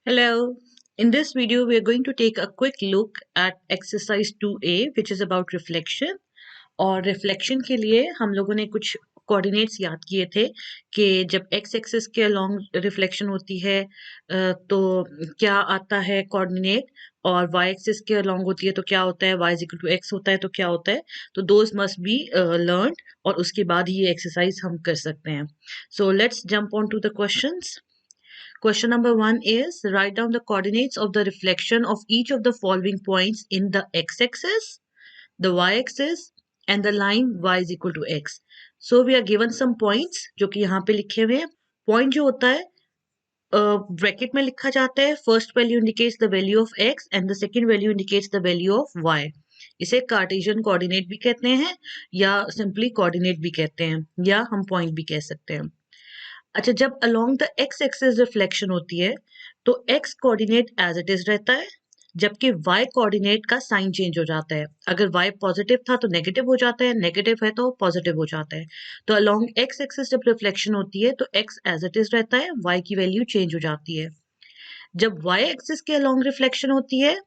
Hello. In this video, we are going to take a quick look at exercise 2A, which is about reflection. और reflection के लिए हम लोगों ने कुछ कोऑर्डिनेट्स याद किए थे कि जब एक्स एक्सिस के अलोंग रिफ्लेक्शन होती है तो क्या आता है कोऑर्डिनेट, और वाई एक्सिस के अलोंग होती है तो क्या होता है, y is equal to x होता है तो क्या होता है। तो दोज मस्ट बी लर्नड, और उसके बाद ही ये एक्सरसाइज हम कर सकते हैं। So let's jump on to the questions. Question number 1 is write down the coordinates of the reflection of each of the following points in the x-axis, the y-axis and the line y is equal to x. So we are given some points जो कि यहाँ पे लिखे हुए हैं. Point जो होता है ब्रैकेट में लिखा जाता है. First value indicates the value of x and the second value indicates the value of y. इसे कार्टेशियन कोऑर्डिनेट भी कहते हैं या सिंपली कोऑर्डिनेट भी कहते हैं या हम पॉइंट भी कह सकते हैं. अच्छा, जब along the x axis reflection होती है तो x coordinate as it is रहता है, जबकि वाई कोऑर्डिनेट का साइन चेंज हो जाता है. अगर वाई पॉजिटिव था तो नेगेटिव हो जाता है, नेगेटिव है तो पॉजिटिव हो जाता है. तो अलोंग एक्स एक्सिस जब रिफ्लेक्शन होती है तो एक्स एज इट इज रहता है, वाई की वैल्यू चेंज हो जाती है. जब वाई एक्सिस के अलोंग रिफ्लेक्शन होती है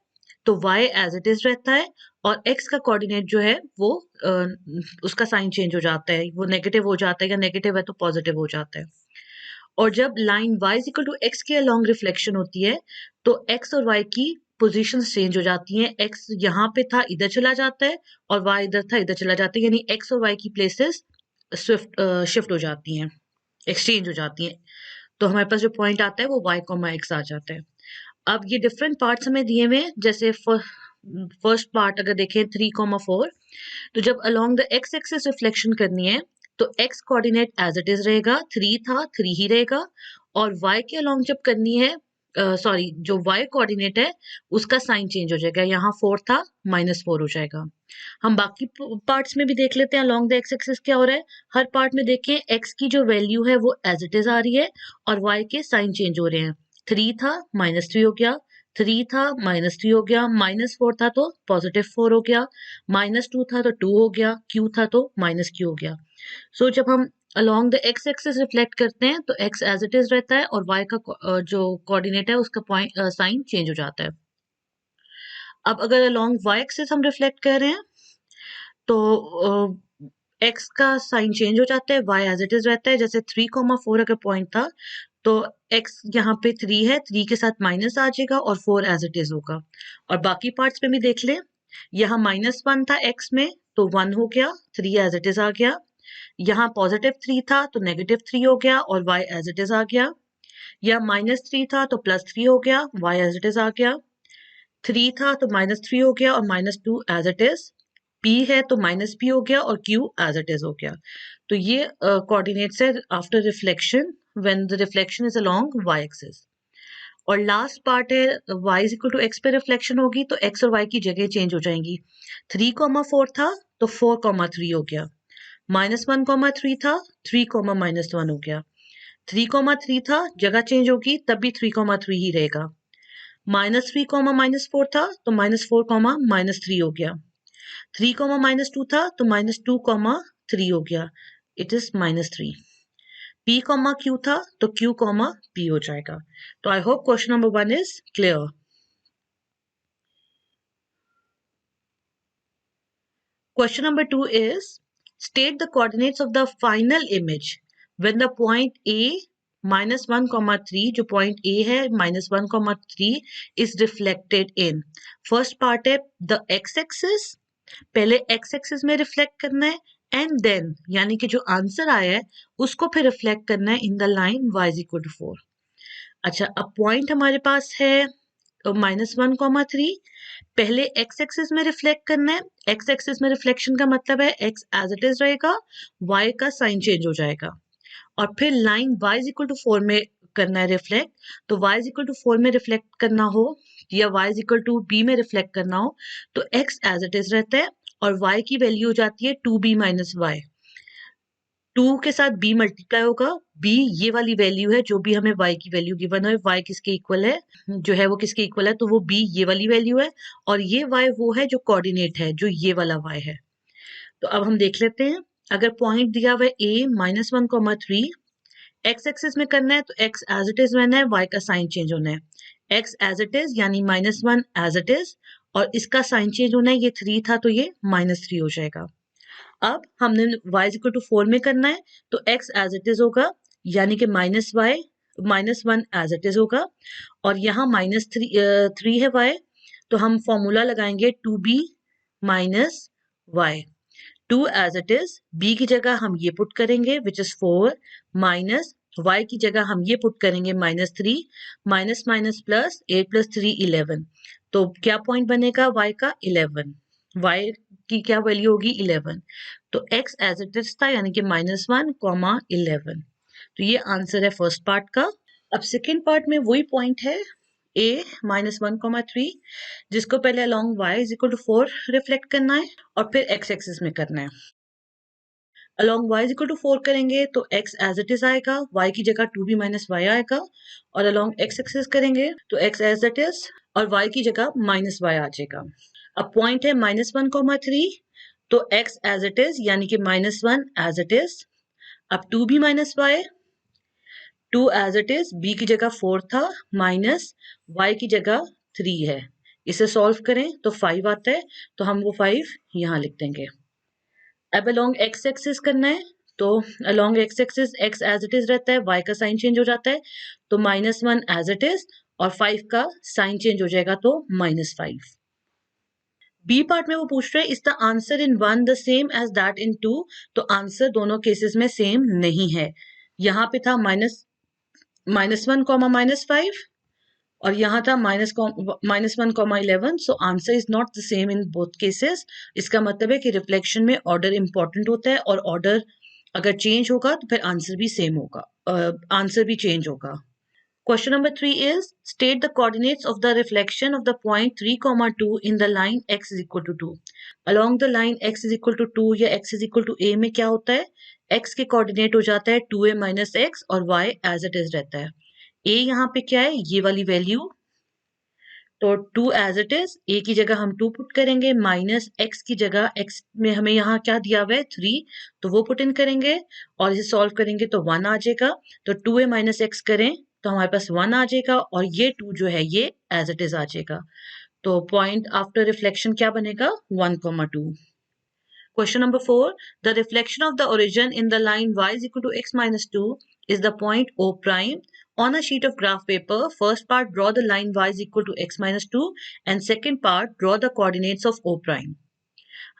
तो वाई एज इट इज रहता है और एक्स का कोऑर्डिनेट जो है वो उसका साइन चेंज हो जाता है, वो नेगेटिव हो जाता है, या नेगेटिव है तो पॉजिटिव हो जाता है. और जब line y is equal to x के अलोंग रिफ्लेक्शन होती है तो x और y की पोजीशंस चेंज हो जाती हैं. x यहाँ पे था, इधर चला जाता है, और y इधर था, इधर चला जाता है. यानी x और y की प्लेसेस शिफ्ट हो जाती हैं, एक्सचेंज हो जाती हैं. तो हमारे पास जो पॉइंट आता है वो y, x आ जाता है. अब ये डिफरेंट पार्ट्स हमें दिए हुए हैं. जैसे फर्स्ट पार्ट अगर देखें 3,4, तो जब along the x axis reflection करनी है तो x coordinate as it is रहेगा, 3 था 3 ही रहेगा. और y के अलोंग जब करनी है, सॉरी, जो y कोऑर्डिनेट है उसका साइन चेंज हो जाएगा. यहाँ 4 था, -4 हो जाएगा. हम बाकी पार्ट्स में भी देख लेते हैं अलोंग द एक्स एक्सिस क्या हो रहा है. हर पार्ट में देखें x की जो वैल्यू है वो एज इट इज आ रही है और y के साइन चेंज हो रहे हैं. 3 था -3 हो गया, 3 था -3 हो गया, -4 था तो +4 हो गया, -2 था तो 2 हो गया, q था तो -q हो गया. सो जब हम along the x axis reflect करते हैं तो x एज इट इज रहता है और y का जो कोऑर्डिनेट है उसका पॉइंट साइन चेंज हो जाता है. अब अगर अलोंग y एक्सिस हम रिफ्लेक्ट कर रहे हैं तो x का साइन चेंज हो जाता है, y एज इट इज रहता है. जैसे 3,4 अगर पॉइंट था तो x यहाँ पे 3 है, 3 के साथ माइनस आ जाएगा और 4 एज इट इज होगा. और बाकी पार्ट्स में भी देख लें, यहाँ -1 था x में तो 1 हो गया, 3 एज इट इज आ गया. यहाँ +3 था तो -3 हो गया और y एज इट इज आ गया. या -3 था तो +3 हो गया, y एज इट इज आ गया. 3 था तो -3 हो गया और -2 एज इट इज. p है तो -p हो गया और q एज इट इज हो गया. तो ये कोऑर्डिनेट्स है after reflection when the reflection is along y axis. और लास्ट पार्ट है y is equal to x पे रिफ्लेक्शन होगी तो x और y की जगह चेंज हो जाएंगी. 3,4 था तो 4,3 हो गया. -1,3 था, 3,-1 हो गया. 3,3 था, जगह चेंज होगी तब भी 3,3 ही रहेगा. -3, -4 था तो -4, -3 हो गया. 3, -2 था तो -2, 3 हो गया. It is -3. p, q था तो q, p हो जाएगा. तो I hope question number 1 is clear. Question number 2 is state the coordinates of the final image when the point A -1, 3, जो point A है -1, 3 is reflected in. First part है the x axis, पहले x axis में reflect करना है and then यानी कि जो आंसर आया है उसको फिर reflect करना है in the line y is equal to 4. अच्छा, अब पॉइंट हमारे पास है -1, 3. पहले x एक्सिस में रिफ्लेक्ट करना है. x एक्सिस में रिफ्लेक्शन का मतलब है x एज इट इज रहेगा, y का साइन चेंज हो जाएगा. और फिर line y is equal to 4 में करना है रिफ्लेक्ट. तो y इज इक्वल टू 4 में रिफ्लेक्ट करना हो या y is equal to b में रिफ्लेक्ट करना हो तो x एज इट इज रहता है और y की वैल्यू हो जाती है 2b - y. 2 के साथ b मल्टीप्लाई होगा, b ये वाली वैल्यू है जो भी हमें y की वैल्यू गिवन है. y किसके इक्वल है, जो है वो किसके इक्वल है, तो वो b ये वाली वैल्यू है और ये y वो है जो कोऑर्डिनेट है, जो ये वाला y है. तो अब हम देख लेते हैं. अगर पॉइंट दिया हुआ है a -1, 3, x एक्सिस में करना है तो x एज इट इज रहना है, y का साइन चेंज होना है. x एज इट इज यानी -1 एज इट इज, और इसका साइन चेंज होना है, ये 3 था तो ये -3 हो जाएगा। अब हमने y इज इक्वल टू 4 में करना है, तो x एज इट इज होगा, यानी कि -1 एज इट इज होगा, और यहाँ -3 है y, तो हम फॉर्मूला लगाएंगे 2b minus y. 2 as it is, b की जगह हम ये पुट करेंगे विच इज 4, माइनस y की जगह हम ये पुट करेंगे -3, माइनस माइनस प्लस 8 + 3 11, तो क्या पॉइंट बनेगा y का 11, y की क्या वैल्यू होगी 11, तो x एज इट इज था यानी कि -1, 11, तो ये आंसर है फर्स्ट पार्ट का। अब सेकेंड पार्ट में वही पॉइंट है a -1, 3, जिसको पहले along y is equal to 4 reflect करना है और फिर x एक्सिस में करना है। along y is equal to 4 करेंगे तो x एज इट इज आएगा, y की जगह 2b माइनस वाई आएगा, और along x एक्सिस करेंगे तो x एज इट इज और y की जगह -y आ जाएगा। अब पॉइंट है -1, 3, तो x एज इट इज यानी कि -1 एज इट इज। अब 2b minus y, 2 as it is, b की जगह 4 था, माइनस y की जगह 3 है, इसे सॉल्व करें तो 5 आता है, तो हम वो 5 यहाँ लिख देंगे। अब अलोंग x एक्सिस करना है, तो along x axis x as it is रहता है, y का साइन चेंज हो जाता है, तो -1 एज इट इज, और 5 का साइन चेंज हो जाएगा तो -5। बी पार्ट में वो पूछ रहे हैं is the answer in one the same as that in two, तो आंसर दोनों केसेस में सेम नहीं है। यहाँ पे था -1, -5, और यहाँ था -1, 11, so answer is not the same in both cases. इसका मतलब है कि रिफ्लेक्शन में ऑर्डर इंपॉर्टेंट होता है, और ऑर्डर अगर चेंज होगा तो फिर आंसर भी सेम होगा, आंसर भी चेंज होगा। Question number 3 is state the coordinates of the reflection of the point 3, 2 in the line x is equal to 2. Along the line x is equal to 2 या x is equal to a में क्या होता है, x के coordinate हो जाता है 2a minus x, और y as it is रहता है। a यहाँ पे क्या है, ये वाली वैल्यू, तो 2 एज इट इज, a की जगह हम 2 पुट करेंगे, माइनस x की जगह, x में हमें यहाँ क्या दिया हुआ है 3, तो वो पुट इन करेंगे, और इसे सॉल्व करेंगे तो 1 आ जाएगा, तो 2a माइनस x करें तो हमारे पास 1 आ जाएगा, और ये 2 जो है ये एज इट इज आ जाएगा, तो पॉइंट आफ्टर रिफ्लेक्शन क्या बनेगा 1, 2। Question number 4. The reflection of the origin in the line y is equal to x minus 2 is the point O prime. On a sheet of graph paper, first part draw the line y is equal to x minus 2 and second part draw the coordinates of O prime.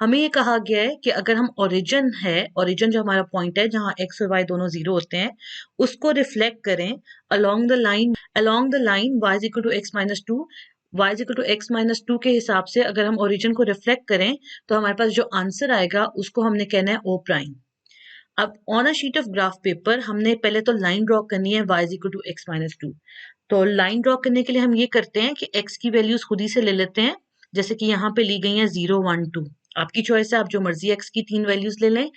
हमें ये कहा गया है कि अगर हम origin जो हमारा पॉइंट है जहां x और y दोनों 0 होते हैं, उसको रिफ्लेक्ट करें along the line y is equal to x minus 2, y is equal to x minus 2 के हिसाब से अगर हम ओरिजिन को रिफ्लेक्ट करें तो हमारे पास जो आंसर आएगा उसको हमने कहना है ओ प्राइम। अब on a sheet of graph paper हमने पहले तो लाइन ड्रॉ करनी है y is equal to x minus 2, तो लाइन ड्रॉ करने के लिए हम ये करते हैं कि x की वैल्यूज खुद ही से ले लेते हैं, जैसे कि यहाँ पे ली गई है 0, 1, 2, आपकी चॉइस है, आप जो मर्जी x की 3 वैल्यूज ले लें,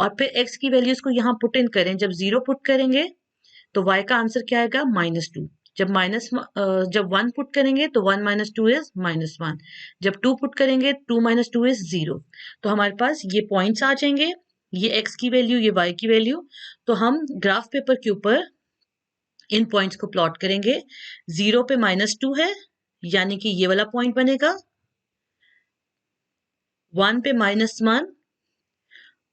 और फिर x की वैल्यूज को यहाँ पुट इन करें। जब 0 पुट करेंगे तो y का आंसर क्या आएगा -2, जब 1 पुट करेंगे तो 1 minus 2 इज -1, जब 2 पुट करेंगे 2 minus 2 इज 0, तो हमारे पास ये पॉइंट्स आ जाएंगे, ये x की वैल्यू, ये y की वैल्यू, तो हम ग्राफ पेपर के ऊपर इन पॉइंट्स को प्लॉट करेंगे। 0 पे -2 है यानी कि ये वाला पॉइंट बनेगा, 1 पे -1,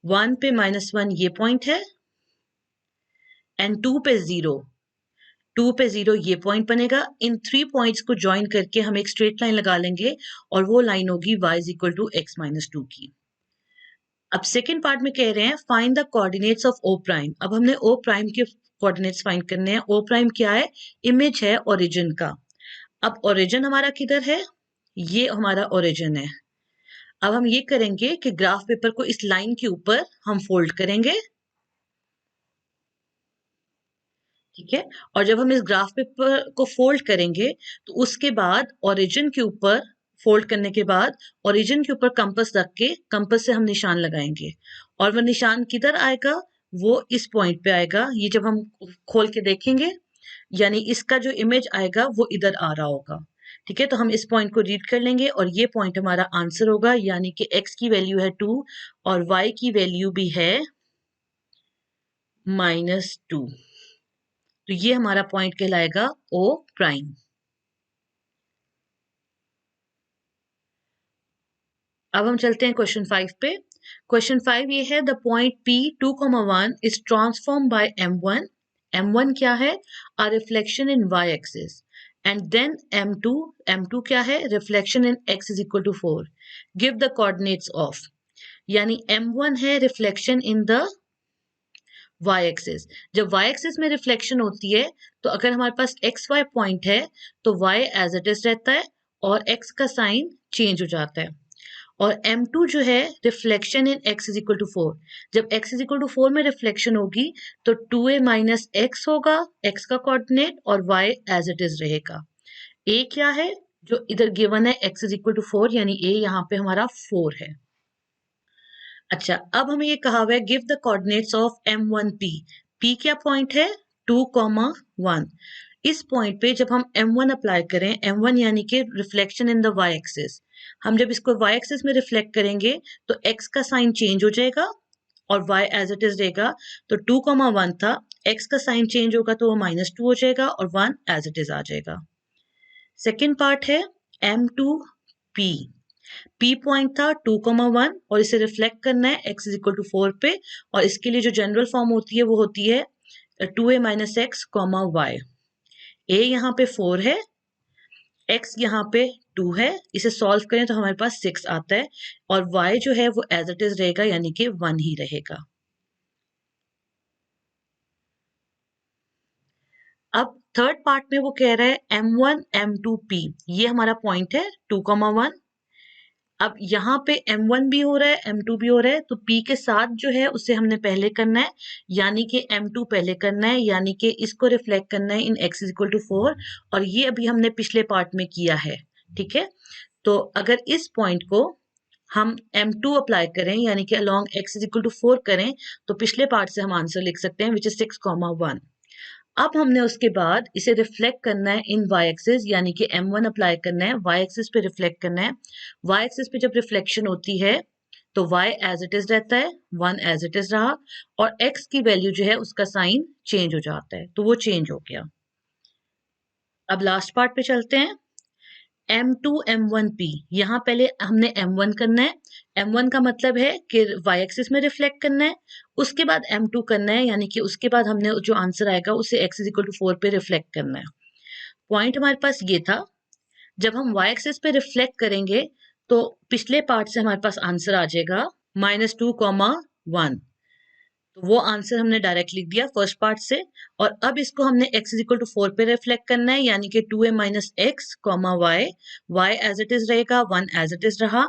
1 पे -1 ये पॉइंट है, एंड 2 पे 0, 2 पे 0 ये पॉइंट बनेगा। इन 3 पॉइंट्स को ज्वाइन करके हम एक स्ट्रेट लाइन लगा लेंगे, और वो लाइन होगी y is equal to x minus 2 की। अब सेकेंड पार्ट में कह रहे हैं find the coordinates of O prime. अब हमने ओ प्राइम के कोऑर्डिनेट्स फाइंड करने हैं। ओ प्राइम क्या है, इमेज है ओरिजिन का। अब ओरिजिन हमारा किधर है, ये हमारा ओरिजिन है। अब हम ये करेंगे कि ग्राफ पेपर को इस लाइन के ऊपर हम फोल्ड करेंगे, ठीक है, और जब हम इस ग्राफ पेपर को फोल्ड करेंगे तो उसके बाद ओरिजिन के ऊपर फोल्ड करने के बाद ओरिजिन के ऊपर कंपास रख के कंपास से हम निशान लगाएंगे, और वह निशान किधर आएगा, वो इस पॉइंट पे आएगा। ये जब हम खोल के देखेंगे यानी इसका जो इमेज आएगा वो इधर आ रहा होगा, ठीक है, तो हम इस पॉइंट को रीड कर लेंगे, और ये पॉइंट हमारा आंसर होगा, यानी कि x की वैल्यू है 2 और y की वैल्यू भी है -2, तो ये हमारा पॉइंट कहलाएगा ओ प्राइम। अब हम चलते हैं क्वेश्चन 5 पे। क्वेश्चन 5 ये है, the point P 2,1 is transform by M1। M1 क्या है? A reflection in y axis. And then M2 क्या है? Reflection in x is equal to 4। Give the coordinates of. यानी M1 है reflection in the y axis. जब y axis में reflection होती है तो अगर हमारे पास एक्स वाई पॉइंट है तो y एज इट इज रहता है और x का साइन चेंज हो जाता है। और M2 जो है reflection in x is equal to 4। जब x इज इक्वल टू 4 में रिफ्लेक्शन होगी तो 2a माइनस एक्स होगा x का कोऑर्डिनेट और y एज इट इज रहेगा। a क्या है? जो इधर गिवन है x इज इक्वल टू 4, यानी a यहाँ पे हमारा 4 है। अच्छा, अब हमें ये कहा हुआ है give the coordinates of M1P। P क्या पॉइंट है? 2,1। इस पॉइंट पे जब हम M1 अप्लाई करें, M1 यानी कि reflection in the y axis, हम जब इसको y एक्सिस में रिफ्लेक्ट करेंगे तो x का साइन चेंज हो जाएगा और y एज इट इज रहेगा। तो 2,1 था, x का साइन चेंज होगा तो वो -2 हो जाएगा और 1 एज इट इज आ जाएगा। सेकेंड पार्ट है M2P। P पॉइंट था 2,1 और इसे रिफ्लेक्ट करना है x इज इक्वल टू 4 पे, और इसके लिए जो जनरल फॉर्म होती है वो होती है 2a minus x comma y. a यहाँ पे 4 है, x यहाँ पे 2 है, इसे सॉल्व करें तो हमारे पास 6 आता है और y जो है वो एज इट इज रहेगा, यानी कि 1 ही रहेगा। अब थर्ड पार्ट में वो कह रहा है M1 M2P, ये हमारा पॉइंट है 2,1। अब यहाँ पे M1 भी हो रहा है M2 भी हो रहा है, तो P के साथ जो है उसे हमने पहले करना है, यानी कि M2 पहले करना है, यानी कि इसको रिफ्लेक्ट करना है इन x इज इक्वल टू 4, और ये अभी हमने पिछले पार्ट में किया है। ठीक है, तो अगर इस पॉइंट को हम M2 अप्लाई करें यानी कि along x is equal to 4 करें तो पिछले पार्ट से हम आंसर लिख सकते हैं विच इज 6,1। अब हमने उसके बाद इसे रिफ्लेक्ट करना है इन y एक्सिस, यानी कि M1 अप्लाई करना है, y एक्सिस पे रिफ्लेक्ट करना है। y एक्सिस पे जब रिफ्लेक्शन होती है तो y एज इट इज रहता है, 1 एज इट इज रहा, और x की वैल्यू जो है उसका साइन चेंज हो जाता है, तो वो चेंज हो गया। अब लास्ट पार्ट पे चलते हैं, M2 M1P। यहाँ पहले हमने M1 करना है, M1 का मतलब है कि y एक्सिस में रिफ्लेक्ट करना है, उसके बाद M2 करना है, यानी कि उसके बाद हमने जो आंसर आएगा उसे x इज इक्वल टू 4 पे रिफ्लेक्ट करना है। पॉइंट हमारे पास ये था, जब हम y एक्सिस पे रिफ्लेक्ट करेंगे तो पिछले पार्ट से हमारे पास आंसर आ जाएगा -2,1। तो वो आंसर हमने डायरेक्ट लिख दिया फर्स्ट पार्ट से, और अब इसको हमने x इज इक्वल टू 4 पे रिफ्लेक्ट करना है, यानी कि 2a minus x comma y, y as it is रहेगा, 1 एज इट इज रहा।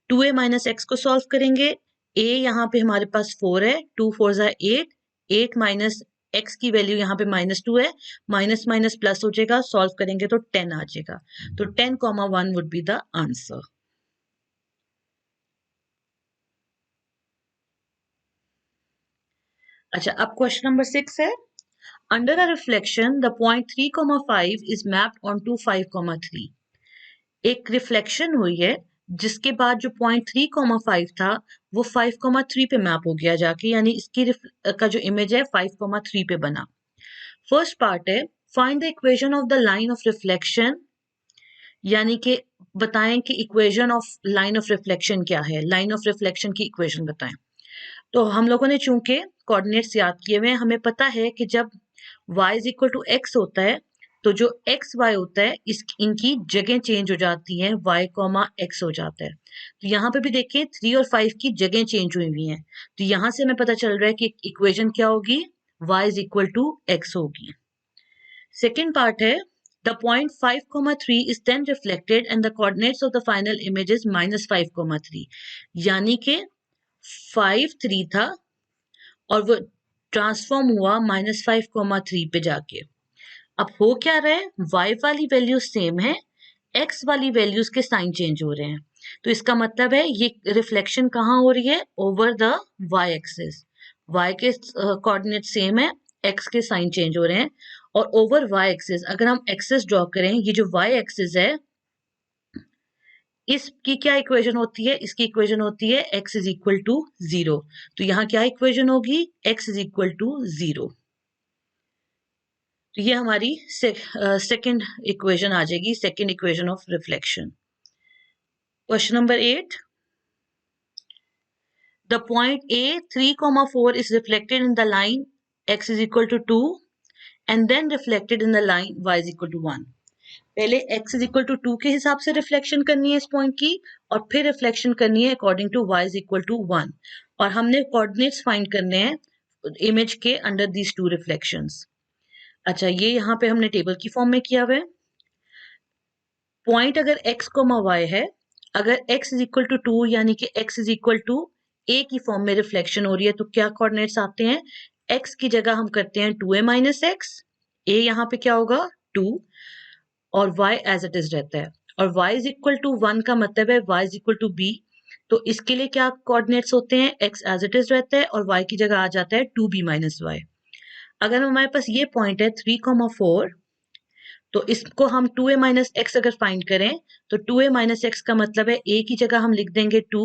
2a माइनस एक्स को सॉल्व करेंगे, a यहाँ पे हमारे पास 4 है, 2 4 जा 8, 8 माइनस x की वैल्यू यहाँ पे -2 है, माइनस माइनस प्लस हो जाएगा, सॉल्व करेंगे तो 10 आ जाएगा, तो 10,1 वुड बी द आंसर। अच्छा, अब क्वेश्चन नंबर 6 है, under a reflection the point 3,5 is mapped onto 5,3। एक रिफ्लेक्शन हुई है जिसके बाद जो पॉइंट 3,5 था वो 5,3 पे मैप हो गया जाके, यानी इसकी का जो इमेज है 5,3 पे बना। फर्स्ट पार्ट है find the equation of the line of reflection, यानी कि बताएं कि equation of line of reflection क्या है, लाइन ऑफ रिफ्लेक्शन की इक्वेशन बताएं। तो हम लोगों ने चूंकि कोऑर्डिनेट्स याद किए हुए हैं, हमें पता है कि जब y is equal to x होता है तो जो एक्स वाई होता है इनकी जगह चेंज हो जाती है, y कॉमा एक्स हो जाता है। तो यहाँ पे भी देखिए 3 और 5 की जगह चेंज हुई हुई हैं, तो यहाँ से हमें पता चल रहा है कि इक्वेशन क्या होगी, y is equal to x होगी। सेकेंड पार्ट है the point 5,3 is then reflected and the coordinates of the final image is -5,3, यानी कि 5 3 था और वो ट्रांसफॉर्म हुआ -5,3 पे जाके। अब हो क्या रहा है, y वाली वैल्यू सेम है, x वाली वैल्यूज के साइन चेंज हो रहे हैं, तो इसका मतलब है ये रिफ्लेक्शन कहाँ हो रही है, over the y axis. y के कोऑर्डिनेट सेम है, x के साइन चेंज हो रहे हैं, और ओवर y एक्सिस अगर हम एक्सिस ड्रॉ करें, ये जो y एक्सिस है इसकी क्या इक्वेशन होती है, इसकी इक्वेशन होती है x इज इक्वल टू 0। तो यहाँ क्या इक्वेशन होगी, x इज इक्वल टू 0। तो ये हमारी सेकंड इक्वेशन आ जाएगी, second equation of reflection. Question number 8, The point A 3,4 is reflected in the line x is equal to 2 and then reflected in the line y is equal to 1. पहले x is equal to 2 के हिसाब से reflection करनी है इस point की और फिर रिफ्लेक्शन करनी है according to y is equal to 1 और हमने कोऑर्डिनेट्स फाइंड करने हैं इमेज के अंडर दीज टू रिफ्लेक्शंस. अच्छा, ये यहाँ पे हमने टेबल की फॉर्म में किया हुआ है. पॉइंट अगर x, y है, अगर x is equal to 2 यानी कि x is equal to a की फॉर्म में रिफ्लेक्शन हो रही है तो क्या कोऑर्डिनेट्स आते हैं? x की जगह हम करते हैं 2a minus x, a यहाँ पे क्या होगा 2 और y एज इट इज रहता है और y is equal to 1 का मतलब है y is equal to b. तो इसके लिए क्या कोऑर्डिनेट्स होते हैं? x एज इट इज रहता है और y की जगह आ जाता है 2b minus y. अगर हमारे पास ये पॉइंट है 3,4 तो इसको हम 2a minus x अगर फाइंड करें तो 2a minus x का मतलब है a की जगह हम लिख देंगे 2,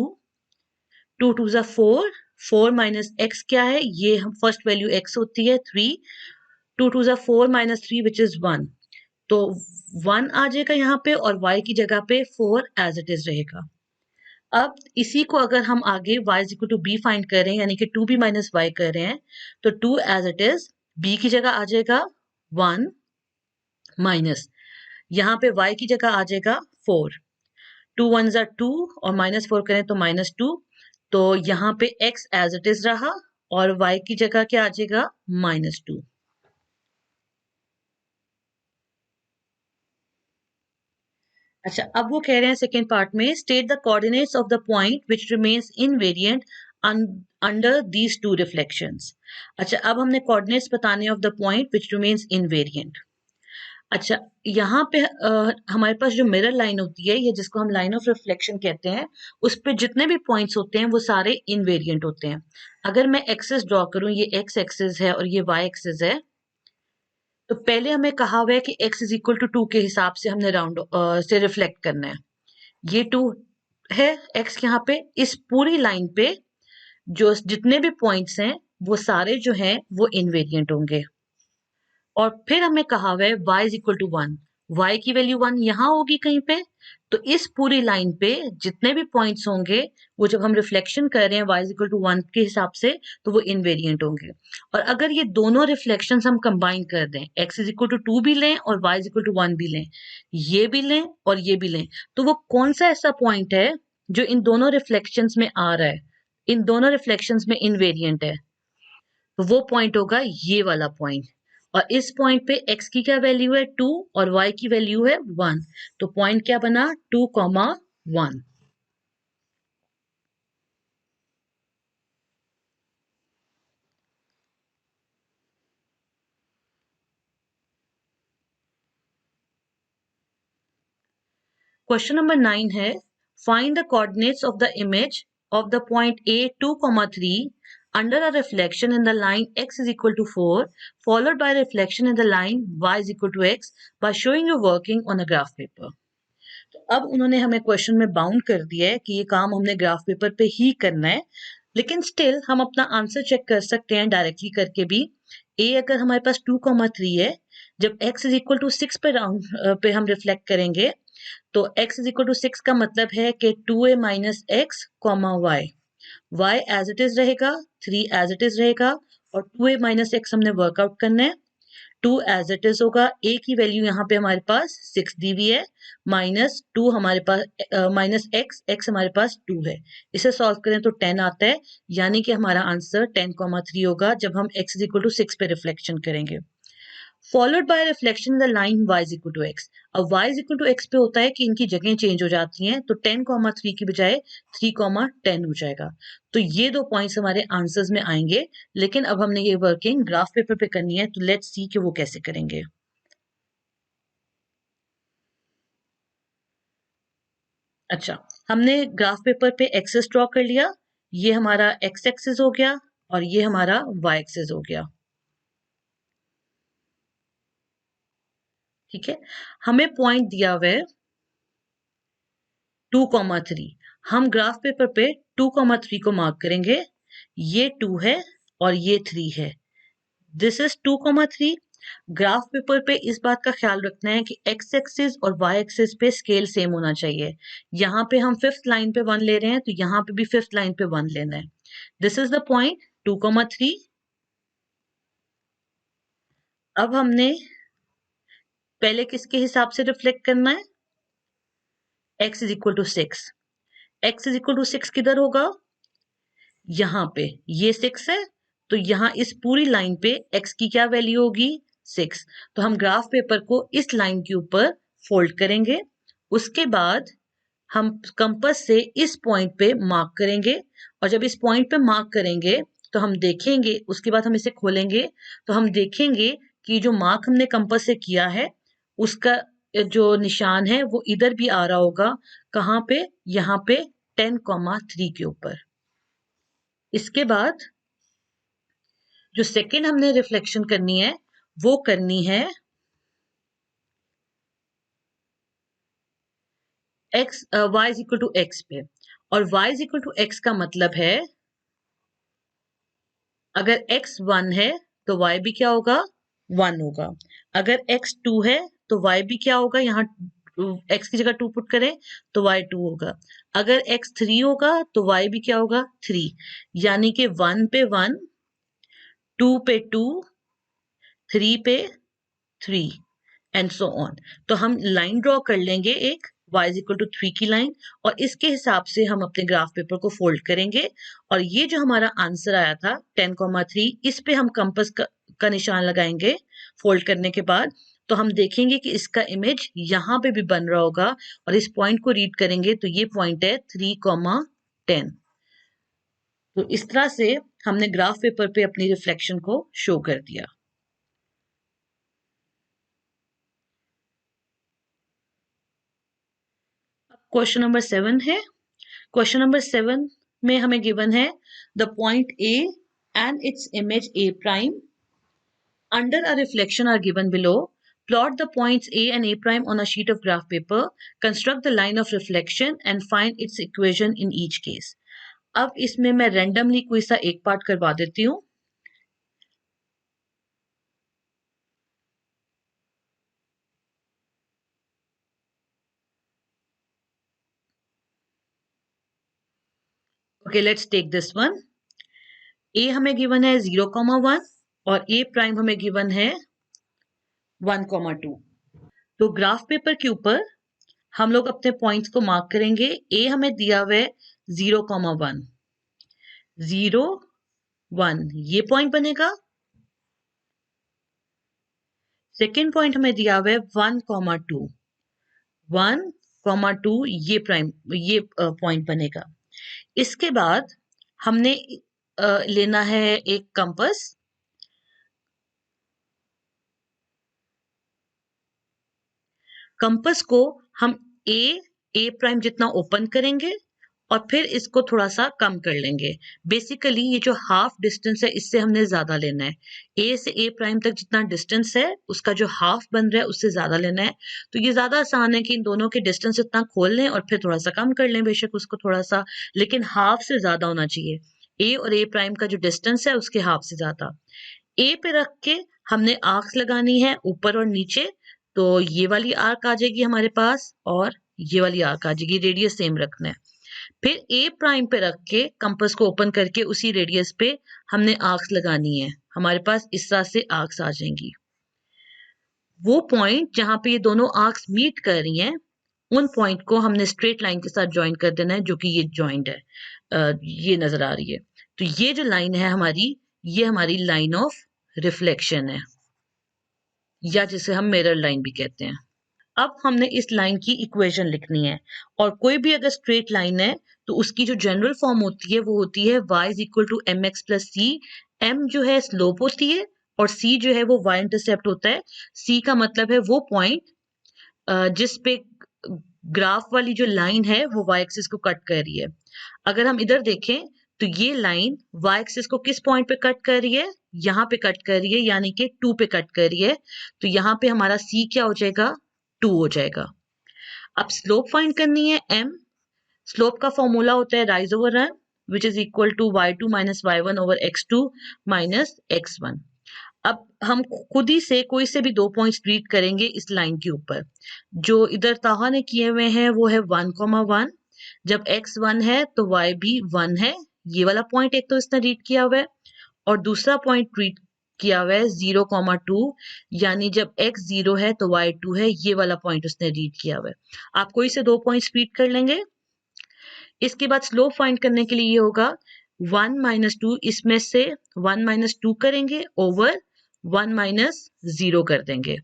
2 2 जा 4, 4 minus x क्या है? ये हम फर्स्ट वैल्यू x होती है 3, 2 2 जा 4 minus 3 which is 1. तो 1 आ जाएगा यहाँ पे और y की जगह पे 4 एज इट इज रहेगा. अब इसी को अगर हम आगे y is equal to b find कर रहे हैं यानी कि 2b minus y कर रहे हैं तो 2 एज इट इज b की जगह आ जाएगा 1 माइनस यहाँ पे y की जगह आ जाएगा 4, 2 1 जा 2 और माइनस 4 करें तो माइनस 2. तो यहाँ पे x एज इट इज रहा और y की जगह क्या आ जाएगा माइनस 2. अच्छा, अब वो कह रहे हैं सेकेंड पार्ट में state the coordinates of the point which remains invariant under these two reflections. अच्छा, अब हमने कोऑर्डिनेट्स बताने of the point which remains invariant. अच्छा, यहाँ पे हमारे पास जो मिरर लाइन होती है, ये जिसको हम लाइन ऑफ रिफ्लेक्शन कहते हैं, उस पे जितने भी पॉइंट्स होते हैं वो सारे इनवेरिएंट होते हैं. अगर मैं एक्सिस ड्रॉ करूं, ये एक्स एक्सिस है और ये वाई एक्सिस है, तो पहले हमें कहा हुआ है कि x इज इक्वल टू 2 के हिसाब से हमने राउंड से रिफ्लेक्ट करना है. ये 2 है x यहाँ पे. इस पूरी लाइन पे जो जितने भी पॉइंट्स हैं वो सारे जो हैं वो इनवेरिएंट होंगे. और फिर हमें कहा हुआ है y is equal to 1, y की वैल्यू 1 यहाँ होगी कहीं पे. तो इस पूरी लाइन पे जितने भी पॉइंट्स होंगे वो जब हम रिफ्लेक्शन कर रहे हैं y इज इक्वल टू 1 के हिसाब से तो वो इनवेरिएंट होंगे. और अगर ये दोनों रिफ्लेक्शन हम कंबाइन कर दें, x इज इक्वल टू 2 भी लें और y इज इक्वल टू 1 भी लें, ये भी लें और ये भी लें, तो वो कौन सा ऐसा पॉइंट है जो इन दोनों रिफ्लेक्शंस में आ रहा है, इन दोनों रिफ्लेक्शंस में इनवेरिएंट है? तो वो पॉइंट होगा ये वाला पॉइंट. और इस पॉइंट पे x की क्या वैल्यू है 2 और y की वैल्यू है 1. तो पॉइंट क्या बना 2,1. क्वेश्चन नंबर 9 है find the coordinates of the image of the point a 2,3 under a reflection in the line x is equal to 4 followed by reflection in the line y is equal to x by showing you working on a graph paper. तो अब उन्होंने हमें question में bound कर दिया है कि ये काम हमने ग्राफ पेपर पे ही करना है, लेकिन स्टिल हम अपना आंसर चेक कर सकते हैं डायरेक्टली करके भी. a अगर हमारे पास 2,3 है, जब x इज इक्वल टू 6 पे राउंड पे हम रिफ्लेक्ट करेंगे तो x इज इक्वल टू 6 का मतलब है कि 2a minus x comma y, y as it is रहेगा, 3 एज इट इज रहेगा और 2a माइनस एक्स हमने वर्कआउट करना है. 2 एज इट इज होगा, a की वैल्यू यहाँ पे हमारे पास 6 दी हुई है, माइनस 2 हमारे पास माइनस x हमारे पास 2 है. इसे सॉल्व करें तो 10 आता है, यानी कि हमारा आंसर 10,3 होगा जब हम x इज इक्वल टू 6 पे रिफ्लेक्शन करेंगे. Followed by reflection in the line y is equal to x. अब y is equal to x पे होता है कि इनकी जगह चेंज हो जाती हैं, तो 10,3 की बजाय 3,10 हो जाएगा. तो ये दो पॉइंट्स हमारे आंसर्स में आएंगे, लेकिन अब हमने ये वर्किंग ग्राफ पेपर पे करनी है, तो लेट्स सी कि वो कैसे करेंगे. अच्छा, हमने ग्राफ पेपर पे एक्सेस ड्रॉ कर लिया, ये हमारा x एक्सिस हो गया और ये हमारा y एक्सिस हो गया. ठीक है, हमें पॉइंट दिया हुआ है 2,3. हम ग्राफ पेपर पे 2,3 को मार्क करेंगे. ये 2 है और ये 3 है. This is 2,3. ग्राफ पेपर पे इस बात का ख्याल रखना है कि x एक्सिस और y एक्सिस पे स्केल सेम होना चाहिए. यहाँ पे हम फिफ्थ लाइन पे 1 ले रहे हैं तो यहाँ पे भी फिफ्थ लाइन पे 1 लेना है. This is the point 2,3। अब हमने पहले किसके हिसाब से रिफ्लेक्ट करना है? x is equal to 6। x is equal to 6 किधर होगा? यहाँ पे। ये 6 है, तो यहाँ इस पूरी लाइन पे x की क्या वैल्यू होगी? 6। तो हम ग्राफ पेपर को इस लाइन के ऊपर फोल्ड करेंगे। उसके बाद हम कंपास से इस पॉइंट पे मार्क करेंगे, और जब इस पॉइंट पे मार्क करेंगे तो हम देखेंगे, उसके बाद हम इसे खोलेंगे तो हम देखेंगे कि जो मार्क हमने कंपास से किया है उसका जो निशान है वो इधर भी आ रहा होगा। कहाँ पे? यहाँ पे 10,3 के ऊपर। इसके बाद जो सेकंड हमने रिफ्लेक्शन करनी है वो करनी है x y is equal to x पे। और y is equal to x का मतलब है अगर x 1 है तो y भी क्या होगा? 1 होगा। अगर x 2 है तो y भी क्या होगा? यहाँ x की जगह 2 पुट करें तो y 2 होगा। अगर x 3 होगा तो y भी क्या होगा? 3। यानी कि 1 पे 1, 2 पे 2, 3 पे 3 एंड सो ऑन। तो हम लाइन ड्रॉ कर लेंगे एक y इज इक्वल टू 3 की लाइन, और इसके हिसाब से हम अपने ग्राफ पेपर को फोल्ड करेंगे। और ये जो हमारा आंसर आया था 10,3, इस पे हम कंपास का निशान लगाएंगे फोल्ड करने के बाद। तो हम देखेंगे कि इसका इमेज यहाँ पे भी बन रहा होगा, और इस पॉइंट को रीड करेंगे तो ये पॉइंट है 3,10। तो इस तरह से हमने ग्राफ पेपर पे अपनी रिफ्लेक्शन को शो कर दिया। क्वेश्चन नंबर 7 है। क्वेश्चन नंबर 7 में हमें गिवन है the point A and its image A prime under a reflection are given below. Plot the points A and A prime on a sheet of graph paper. Construct the line of reflection and find its equation in each case. अब इसमें मैं randomly कोई सा एक part करवा देती हूँ। Okay, let's take this one. A हमें गिवन है 0,1 और ए प्राइम हमें गिवन है 1,2। तो ग्राफ पेपर के ऊपर हम लोग अपने पॉइंट्स को मार्क करेंगे। ए हमें दिया हुआ है 0,1, 0, 1 ये पॉइंट बनेगा। सेकेंड पॉइंट हमें दिया हुआ है 1,2, 1,2 ये प्राइम ये पॉइंट बनेगा। इसके बाद हमने लेना है एक कंपास। कंपास को हम ए प्राइम जितना ओपन करेंगे और फिर इसको थोड़ा सा कम कर लेंगे। बेसिकली ये जो हाफ डिस्टेंस है इससे हमने ज्यादा लेना है। ए से ए प्राइम तक जितना डिस्टेंस है उसका जो हाफ बन रहा है उससे ज्यादा लेना है। तो ये ज्यादा आसान है कि इन दोनों के डिस्टेंस इतना खोल लें और फिर थोड़ा सा कम कर लें, बेशक उसको थोड़ा सा, लेकिन हाफ से ज्यादा होना चाहिए। ए और ए प्राइम का जो डिस्टेंस है उसके हाफ से ज्यादा। ए पे रख के हमने आर्क्स लगानी है ऊपर और नीचे। तो ये वाली आर्क आ जाएगी हमारे पास और ये वाली आर्क आ जाएगी, रेडियस सेम रखना है। फिर ए प्राइम पे रख के कंपास को ओपन करके उसी रेडियस पे हमने आर्क्स लगानी है। हमारे पास इस तरह से आर्क्स आ जाएंगी। वो पॉइंट जहां पे ये दोनों आर्क्स मीट कर रही हैं उन पॉइंट को हमने स्ट्रेट लाइन के साथ ज्वाइन कर देना है, जो कि ये ज्वाइंट है, ये नजर आ रही है। तो ये जो लाइन है हमारी, ये हमारी लाइन ऑफ रिफ्लेक्शन है, या जिसे हम मिरर लाइन भी कहते हैं। अब हमने इस लाइन की इक्वेशन लिखनी है, और कोई भी अगर स्ट्रेट लाइन है तो उसकी जो जनरल फॉर्म होती है वो होती है y is equal to m x plus c. M जो है स्लोप होती है और c जो है वो y इंटरसेप्ट होता है। c का मतलब है वो पॉइंट जिस पे ग्राफ वाली जो लाइन है वो y एक्सिस को कट कर रही है। अगर हम इधर देखें तो ये लाइन y एक्सिस को किस पॉइंट पे कट कर रही है? यहाँ पे कट कर रही है, यानी कि 2 पे कट कर रही है। तो यहाँ पे हमारा c क्या हो जाएगा? 2 हो जाएगा। अब स्लोप फाइंड करनी है m। स्लोप का फॉर्मूला होता है rise over run which is equal to y2 minus y1 over x2 minus x1। अब हम खुद ही से कोई से भी दो पॉइंट्स रीड करेंगे इस लाइन के ऊपर। जो इधर ताहा ने किए हुए हैं वो है 1,1। जब x 1 है तो y भी 1 है, ये वाला पॉइंट एक तो इसने रीड किया हुआ है, और दूसरा पॉइंट रीड किया हुआ है 0,2, यानी जब x 0 है तो y 2 है, ये वाला पॉइंट उसने रीड किया हुआ है। आप कोई से दो पॉइंट्स रीड कर लेंगे। इसके बाद स्लोप फाइंड करने के लिए ये होगा 1 माइनस 2, इसमें से 1 माइनस 2 करेंगे ओवर 1 माइनस 0 कर देंगे।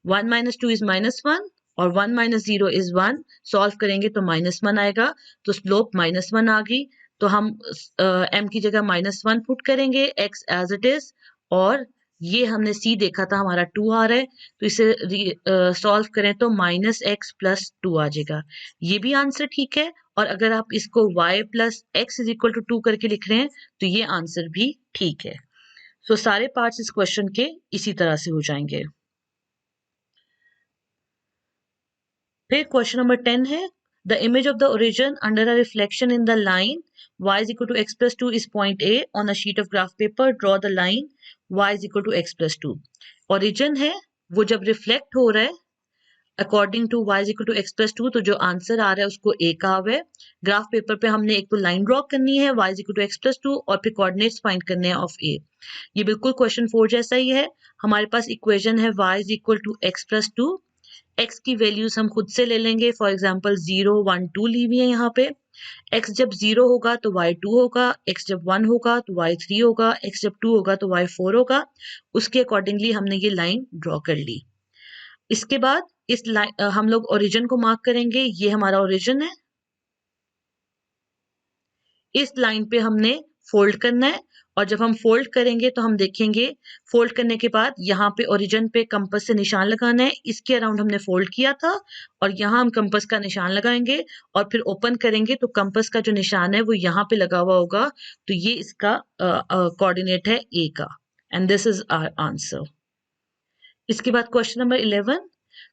1 माइनस 2 इज -1 और 1 माइनस 0 इज 1। सॉल्व करेंगे तो -1 आएगा, तो स्लोप -1 आ गई। तो हम m की जगह -1 पुट करेंगे, x एज इट इज, और ये हमने c देखा था हमारा 2 आ रहा है, तो इसे सॉल्व करें तो -x + 2 आ जाएगा। ये भी आंसर ठीक है। और अगर आप इसको y + x = 2 करके लिख रहे हैं तो ये आंसर भी ठीक है। सो सारे पार्ट्स इस क्वेश्चन के इसी तरह से हो जाएंगे। फिर क्वेश्चन नंबर 10 है, the image of the origin under a reflection in the line y = x + 2 is point A on a sheet of graph paper. Draw the line y = x + 2. Origin है वो जब रिफ्लेक्ट हो रहा है according to y = x + 2, तो जो answer आ रहा है उसको A कहा हुआ है। ग्राफ पेपर पे हमने एक तो लाइन ड्रॉ करनी है y = x + 2 और फिर कोऑर्डिनेट्स फाइंड करने हैं ऑफ A। ये बिल्कुल क्वेश्चन 4 जैसा ही है। हमारे पास इक्वेशन है y = x + 2। x की वैल्यूज हम खुद से ले लेंगे, फॉर एग्जांपल 0, 1, 2 ली हुई है यहाँ पे। x जब 0 होगा तो y 2 होगा, x जब 1 होगा तो y 3 होगा, x जब 2 होगा तो y 4 होगा। उसके अकॉर्डिंगली हमने ये लाइन ड्रॉ कर ली। इसके बाद इस लाइन हम लोग ओरिजिन को मार्क करेंगे, ये हमारा ओरिजिन है। इस लाइन पे हमने फोल्ड करना है, और जब हम फोल्ड करेंगे तो हम देखेंगे फोल्ड करने के बाद यहाँ पे ओरिजिन पे कंपास से निशान लगाना है। इसके अराउंड हमने फोल्ड किया था और यहाँ हम कंपास का निशान लगाएंगे और फिर ओपन करेंगे तो कंपास का जो निशान है वो यहाँ पे लगा हुआ होगा। तो ये इसका कोऑर्डिनेट है A का, and this is our answer. इसके बाद क्वेश्चन नंबर 11।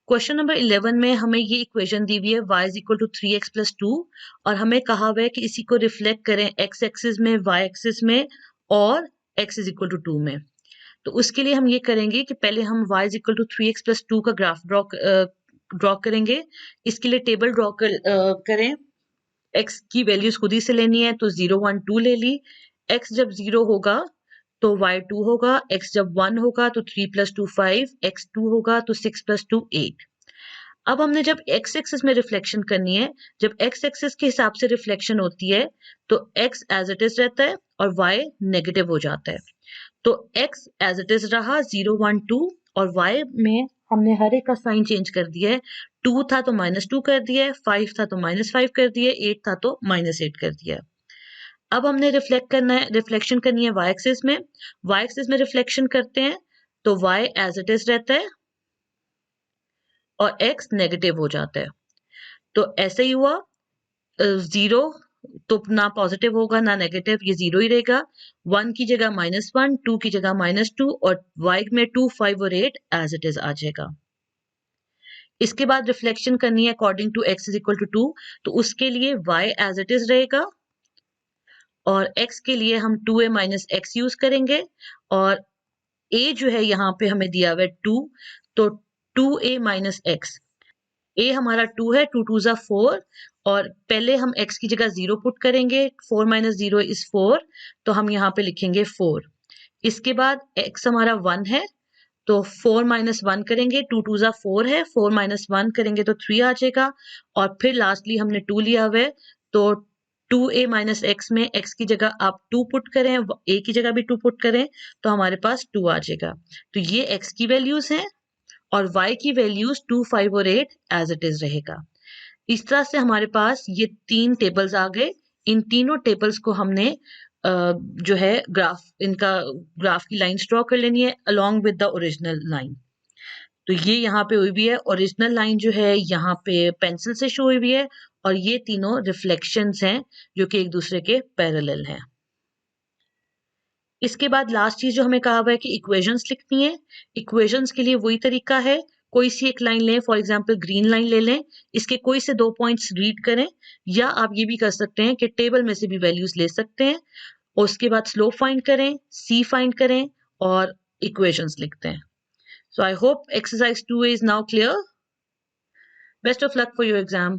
क्वेश्चन नंबर 11 में हमें ये इक्वेशन दी हुई है y = 3x + 2, और हमें कहा हुआ है कि इसी को रिफ्लेक्ट करें x एक्सिस में, y एक्सिस में और x = 2 में। तो उसके लिए हम ये करेंगे कि पहले हम y = 3x + 2 का ग्राफ ड्रॉ करेंगे। इसके लिए टेबल ड्रॉ करें। x की वैल्यूज खुद ही से लेनी है, तो 0, 1, 2 ले ली। x जब 0 होगा तो y 2 होगा, x जब 1 होगा तो 3 + 2 5, x 2 होगा तो 6 + 2 8। अब हमने जब x एक्सिस में रिफ्लेक्शन करनी है, जब x एक्सिस के हिसाब से रिफ्लेक्शन होती है तो x एज इट इज रहता है और y नेगेटिव हो जाता है। तो x एज इट इज रहा 0, 1, 2, और y में हमने हर एक का साइन चेंज कर दिया है। 2 था तो -2 कर दिया है, 5 था तो -5 कर दिया है, 8 था तो -8 कर दिया है। अब हमने रिफ्लेक्शन करनी है y एक्सिस में। y एक्सिस में रिफ्लेक्शन करते हैं तो y एज इट इज रहता है और x नेगेटिव हो जाता है। तो ऐसे ही हुआ, 0 तो ना पॉजिटिव होगा ना नेगेटिव, ये 0 ही रहेगा। 1 की जगह -1, 2 की जगह -2 और y में 2, 5 और 8 एज इट इज आ जाएगा। इसके बाद रिफ्लेक्शन करनी है अकॉर्डिंग टू x = 2, तो उसके लिए y एज इट इज रहेगा और x के लिए हम 2a - x यूज करेंगे, और a जो है यहाँ पे हमें दिया हुआ है 2, तो 2a - x। a हमारा 2 है, 2 2 ज़ा 4, और पहले हम x की जगह 0 पुट करेंगे, 4 - 0 इज 4, तो हम यहाँ पे लिखेंगे 4। इसके बाद x हमारा 1 है, तो 4 - 1 करेंगे, 2 2 ज़ा 4 है, 4 - 1 करेंगे तो 3 आ जाएगा, और फिर लास्टली हमने 2 लिया हुआ है, तो 2a - x में x की जगह आप 2 पुट करें, a की जगह भी 2 पुट करें, तो हमारे पास 2 आ जाएगा। तो ये x की वैल्यूज हैं और y की वैल्यूज 2, 5 और 8 एज इट इज रहेगा। इस तरह से हमारे पास ये 3 टेबल्स आ गए। इन तीनों टेबल्स को हमने जो है ग्राफ की लाइंस ड्रॉ कर लेनी है along with the original line. तो ये यहाँ पे हुई भी है, ओरिजिनल लाइन जो है यहाँ पे पेंसिल से शो हुई भी है, और ये तीनों रिफ्लेक्शंस हैं जो कि एक दूसरे के पैरेलल हैं। इसके बाद लास्ट चीज जो हमें कहा हुआ है कि इक्वेशंस लिखनी है। इक्वेशंस के लिए वही तरीका है, कोई सी एक लाइन लें, फॉर एग्जांपल ग्रीन लाइन ले लें, इसके कोई से 2 पॉइंट्स रीड करें, या आप ये भी कर सकते हैं कि टेबल में से भी वैल्यूज ले सकते हैं, और उसके बाद स्लोप फाइंड करें, c फाइंड करें और इक्वेशंस लिखते हैं। So I hope exercise 2 is now clear. Best of luck for your exam.